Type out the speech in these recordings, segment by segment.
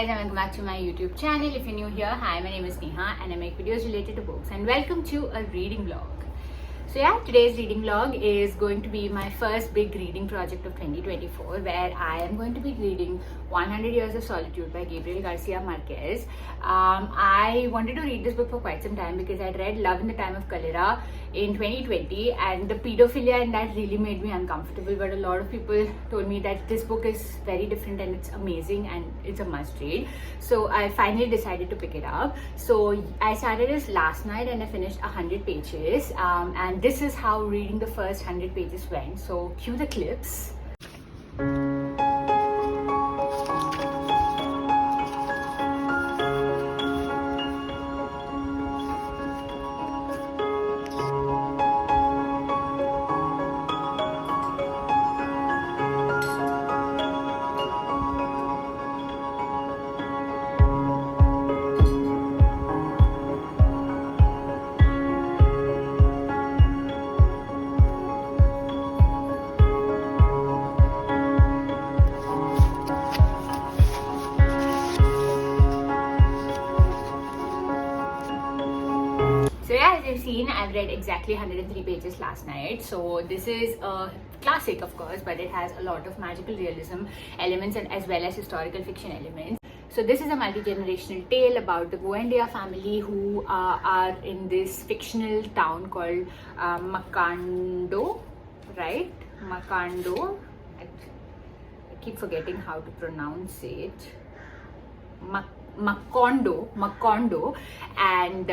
guys, and welcome back to my YouTube channel. If you're new here, hi, my name is Neha and I make videos related to books, and welcome to a reading vlog. So yeah, today's reading vlog is going to be my first big reading project of 2024, where I am going to be reading 100 Years of Solitude by Gabriel Garcia Marquez. I wanted to read this book for quite some time because I'd read Love in the Time of Cholera in 2020, and the pedophilia in that really made me uncomfortable, but a lot of people told me that this book is very different and it's amazing and it's a must read. So I finally decided to pick it up. So I started this last night and I finished 100 pages, and this is how reading the first 100 pages went. So cue the clips. So yeah, as you've seen, I've read exactly 103 pages last night. So this is a classic, of course, but it has a lot of magical realism elements and as well as historical fiction elements. So this is a multi-generational tale about the Buendia family who are in this fictional town called Macondo, right? Macondo. I keep forgetting how to pronounce it. Macondo, and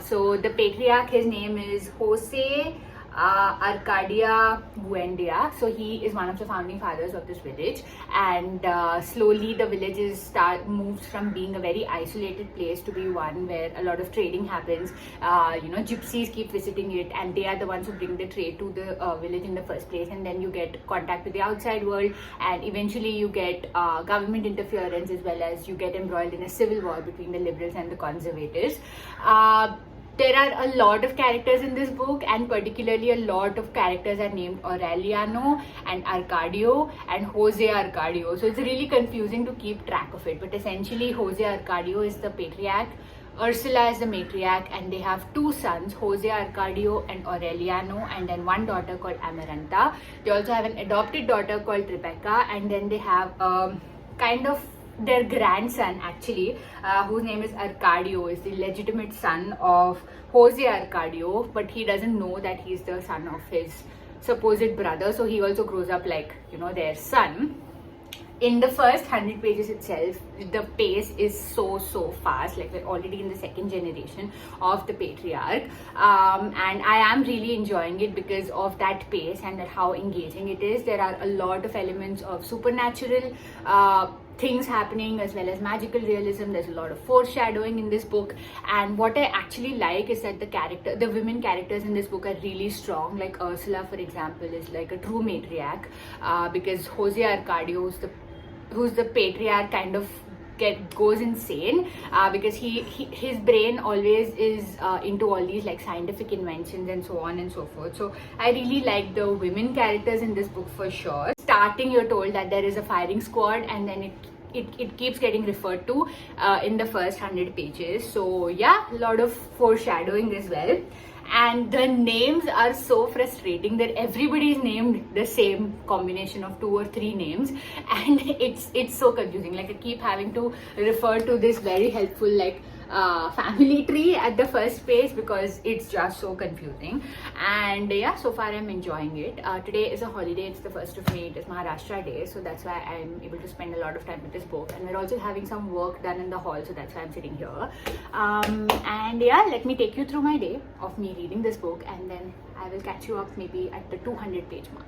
so the patriarch, his name is Jose Arcadia Buendia. So he is one of the founding fathers of this village, and slowly the village moves from being a very isolated place to be one where a lot of trading happens. Gypsies keep visiting it, and they are the ones who bring the trade to the village in the first place, and then you get contact with the outside world, and eventually you get government interference, as well as you get embroiled in a civil war between the liberals and the conservatives. There are a lot of characters in this book, and particularly a lot of characters are named Aureliano and Arcadio and Jose Arcadio. So it's really confusing to keep track of it. But essentially, Jose Arcadio is the patriarch, Ursula is the matriarch, and they have two sons, Jose Arcadio and Aureliano, and then one daughter called Amaranta. They also have an adopted daughter called Rebecca, and then they have kind of their grandson, actually, whose name is Arcadio, is the legitimate son of Jose Arcadio, but he doesn't know that he's the son of his supposed brother, so he also grows up like, their son. In the first 100 pages itself, the pace is so fast. Like, we're already in the second generation of the patriarch, and I am really enjoying it because of that pace and how engaging it is. There are a lot of elements of supernatural things happening, as well as magical realism. There's a lot of foreshadowing in this book, and what I actually like is that the women characters in this book are really strong. Like Ursula, for example, is like a true matriarch, because Jose Arcadio, who's the patriarch, kind of goes insane because his brain always is into all these like scientific inventions and so on and so forth. So I really like the women characters in this book for sure. Starting, you're told that there is a firing squad, and then it keeps getting referred to in the first 100 pages. So yeah, a lot of foreshadowing as well. And the names are so frustrating that everybody is named the same combination of 2 or 3 names, and it's so confusing. Like, I keep having to refer to this very helpful family tree at the first page because it's just so confusing. And yeah, so far I'm enjoying it. Today is a holiday, it's the 1st of May, it is Maharashtra Day, so that's why I'm able to spend a lot of time with this book, and we're also having some work done in the hall, so that's why I'm sitting here. And yeah, let me take you through my day of me reading this book, and then I will catch you up maybe at the 200 page mark.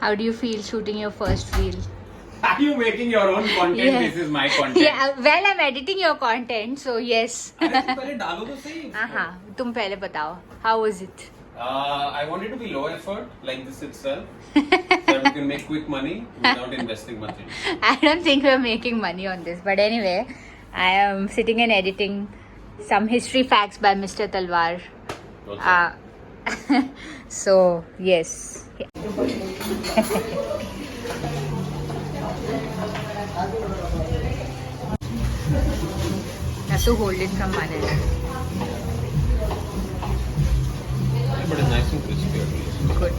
How do you feel shooting your first reel? Are you making your own content? Yeah. This is my content. Yeah, well, I'm editing your content, so yes. अरे तुम पहले डालो तो सही. हाँ, तुम पहले बताओ. How was it? I want it to be low effort, like this itself, so that we can make quick money without investing much in it. I don't think we're making money on this, but anyway, I am sitting and editing some history facts by Mr. Talwar. So, yes. Have to hold it from one end. But it's nice and crispy at least. Good.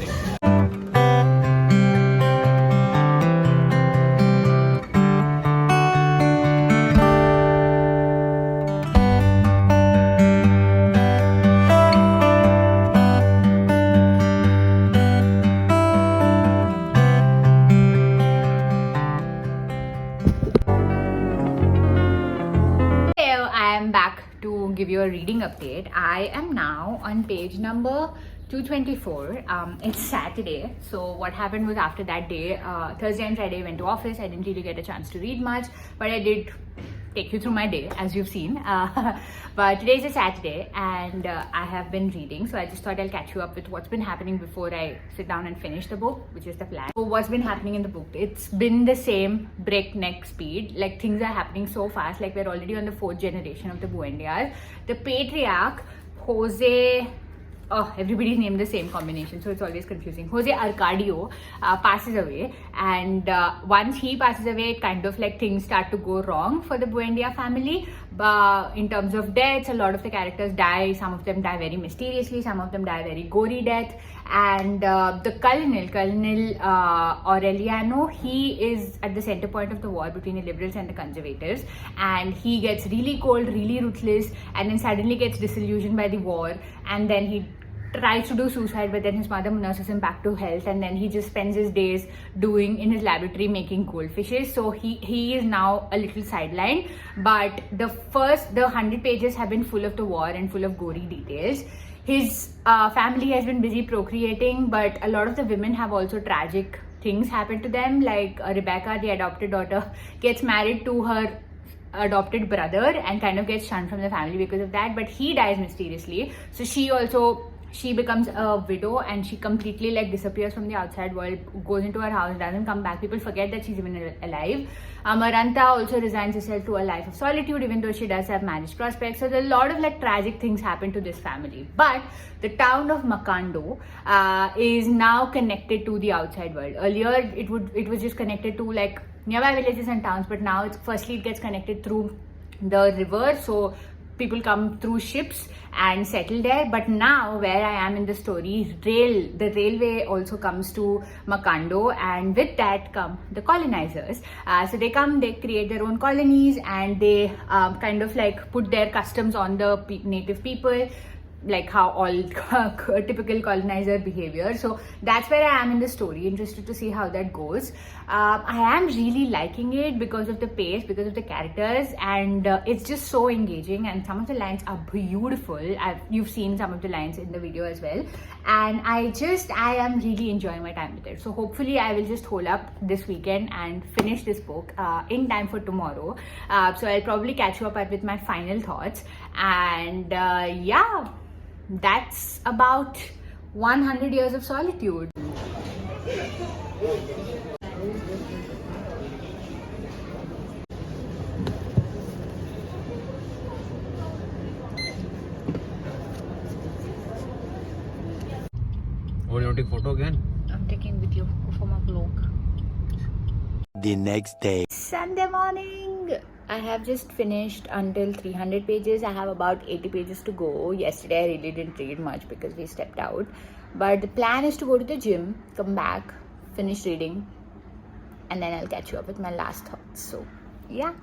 Hello, I am back to give you a reading update. I am now on page number 224. It's Saturday, so what happened was after that day, Thursday and Friday I went to office. I didn't really get a chance to read much, but I did take you through my day as you've seen. But today is a Saturday and I have been reading, so I just thought I'll catch you up with what's been happening before I sit down and finish the book, which is the plan. So what's been happening in the book? It's been the same breakneck speed. Like, things are happening so fast. Like, we're already on the 4th generation of the Buendias. The patriarch, Jose, everybody's named the same combination, so it's always confusing. Jose Arcadio passes away, and once he passes away, it kind of like things start to go wrong for the Buendia family. But in terms of deaths, a lot of the characters die. Some of them die very mysteriously, some of them die very gory death. And the Colonel Aureliano, he is at the center point of the war between the liberals and the conservatives, and he gets really cold, really ruthless, and then suddenly gets disillusioned by the war, and then he tries to do suicide, but then his mother nurses him back to health, and then he just spends his days in his laboratory making goldfishes. So he is now a little sidelined, but the 100 pages have been full of the war and full of gory details. His family has been busy procreating, but a lot of the women have also tragic things happen to them. Like Rebecca, the adopted daughter, gets married to her adopted brother and kind of gets shunned from the family because of that, but he dies mysteriously. So she becomes a widow, and she completely like disappears from the outside world, goes into her house, doesn't come back. People forget that she's even alive. Amaranta also resigns herself to a life of solitude, even though she does have marriage prospects. So there's a lot of like tragic things happen to this family. But the town of Macondo is now connected to the outside world. Earlier it was just connected to like nearby villages and towns, but now it gets connected through the river. So people come through ships and settle there. But now where I am in the story, the railway also comes to Macondo, and with that come the colonizers. So they come, they create their own colonies, and they kind of like put their customs on the native people, like how all typical colonizer behavior. So that's where I am in the story, interested to see how that goes. I am really liking it because of the pace, because of the characters, and it's just so engaging, and some of the lines are beautiful. You've seen some of the lines in the video as well, and I am really enjoying my time with it. So hopefully I will just hold up this weekend and finish this book in time for tomorrow. So I'll probably catch you up with my final thoughts, and yeah, that's about 100 years of solitude. Oh, you want to take photo again? I'm taking with you for my vlog. The next day. Sunday morning. I have just finished until 300 pages. I have about 80 pages to go. Yesterday I really didn't read much because we stepped out. But the plan is to go to the gym, come back, finish reading, and then I'll catch you up with my last thoughts. So, yeah.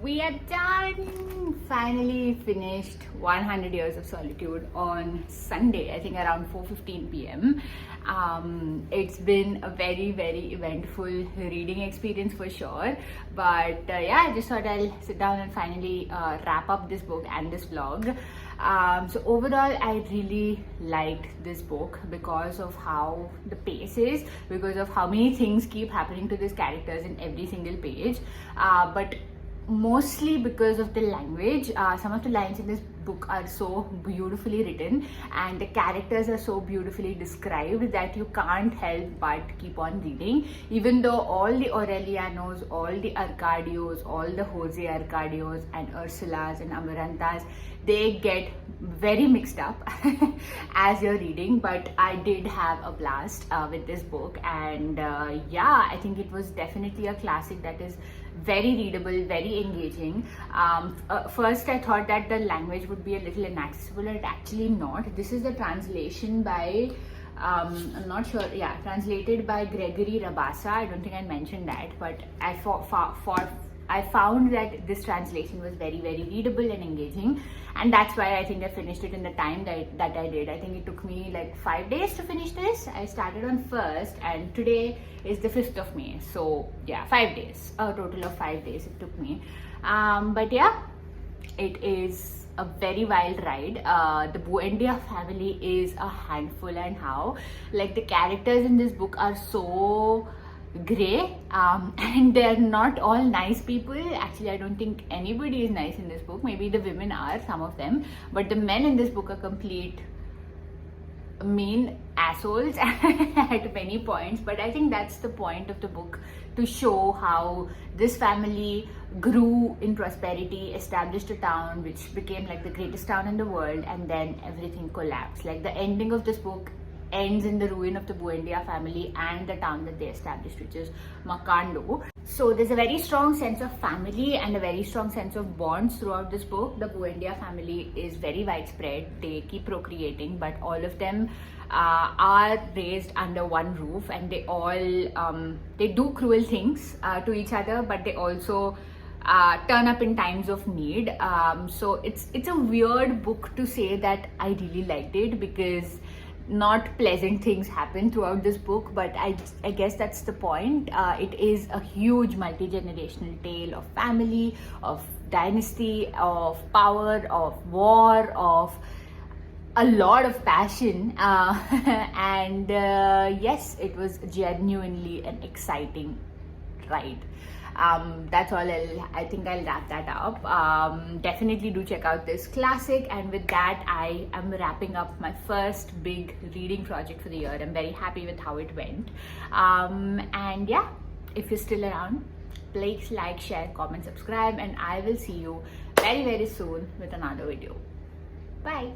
We are done! Finally finished 100 Years of Solitude on Sunday, I think around 4:15 p.m. It's been a very, very eventful reading experience for sure. But yeah, I just thought I'll sit down and finally wrap up this book and this vlog. So overall, I really liked this book because of how the pace is, because of how many things keep happening to these characters in every single page, but mostly because of the language. Some of the lines in this book are so beautifully written and the characters are so beautifully described that you can't help but keep on reading, even though all the Aurelianos, all the Arcadios, all the Jose Arcadios and Ursulas and Amarantas, they get very mixed up as you're reading. But I did have a blast with this book, and yeah, I think it was definitely a classic that is very readable, very engaging. First I thought that the language would be a little inaccessible, but actually not. This is the translation by I'm not sure, yeah, translated by Gregory Rabassa. I don't think I mentioned that, but I found that this translation was very, very readable and engaging, and that's why I think I finished it in the time that I did. I think it took me like 5 days to finish this. I started on 1st and today is the 5th of May. So yeah, 5 days, a total of 5 days it took me. But yeah, it is a very wild ride. The Buendia family is a handful, and how like the characters in this book are so grey, and they're not all nice people. Actually, I don't think anybody is nice in this book. Maybe the women are, some of them, but the men in this book are complete mean assholes at many points. But I think that's the point of the book, to show how this family grew in prosperity, established a town which became like the greatest town in the world, and then everything collapsed. Like the ending of this book ends in the ruin of the Buendia family and the town that they established, which is Macondo. So there's a very strong sense of family and a very strong sense of bonds throughout this book. The Buendia family is very widespread. They keep procreating, but all of them are raised under one roof, and they all they do cruel things to each other, but they also turn up in times of need. So it's a weird book to say that I really liked it, because not pleasant things happen throughout this book, but I guess that's the point. It is a huge multi-generational tale of family, of dynasty, of power, of war, of a lot of passion, and yes, it was genuinely an exciting ride. That's all. I think I'll wrap that up. Definitely do check out this classic, and with that I am wrapping up my first big reading project for the year. I'm very happy with how it went, and yeah, if you're still around, please like, share, comment, subscribe, and I will see you very, very soon with another video. Bye.